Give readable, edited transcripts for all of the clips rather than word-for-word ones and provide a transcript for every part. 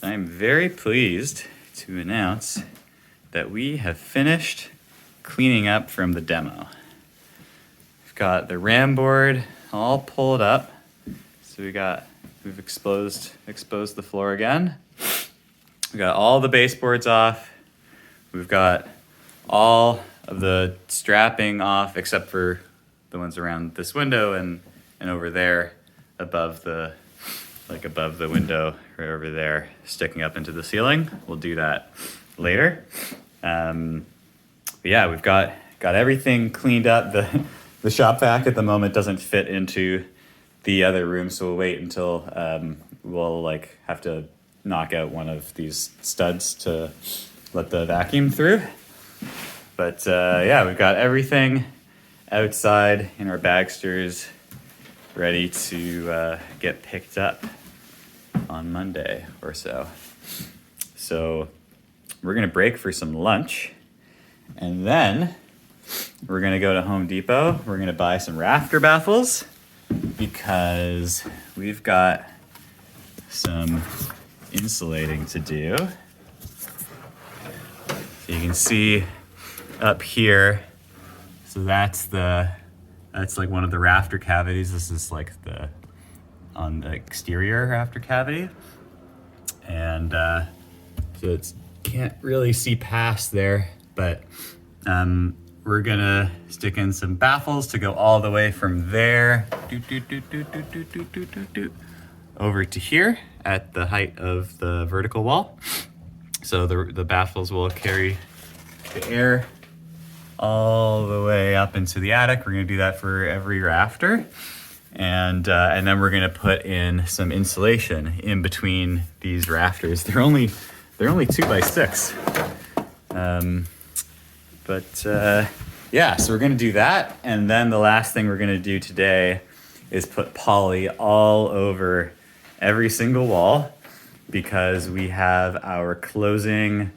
I'm very pleased to announce that we have finished cleaning up from the demo. We've got the ram board all pulled up. So we've exposed the floor again. We got all the baseboards off. We've got all of the strapping off except for the ones around this window and over there above the window right over there sticking up into the ceiling. We'll do that later. But yeah, we've got everything cleaned up. The shop vac at the moment doesn't fit into the other room, so we'll wait until we'll have to knock out one of these studs to let the vacuum through. But yeah, we've got everything outside in our bagsters ready to get picked up on Monday or so. So we're gonna break for some lunch, and then we're gonna go to Home Depot. We're gonna buy some rafter baffles because we've got some insulating to do. So you can see up here, so that's like one of the rafter cavities. This is like on the exterior rafter cavity. And so it can't really see past there, but we're gonna stick in some baffles to go all the way from there over to here at the height of the vertical wall. So the baffles will carry the air all the way up into the attic. We're gonna do that for every rafter. And then we're gonna put in some insulation in between these rafters. They're only 2x6. Yeah, so we're gonna do that. And then the last thing we're gonna do today is put poly all over every single wall, because we have our closing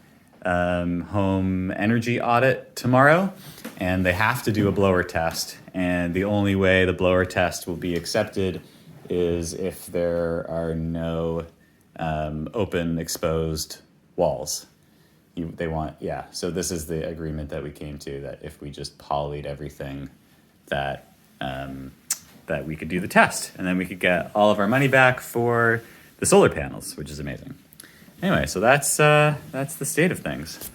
home energy audit tomorrow, and they have to do a blower test. And the only way the blower test will be accepted is if there are no open exposed walls. So this is the agreement that we came to, that if we just polyed everything, that we could do the test, and then we could get all of our money back for the solar panels, which is amazing. Anyway, so that's the state of things.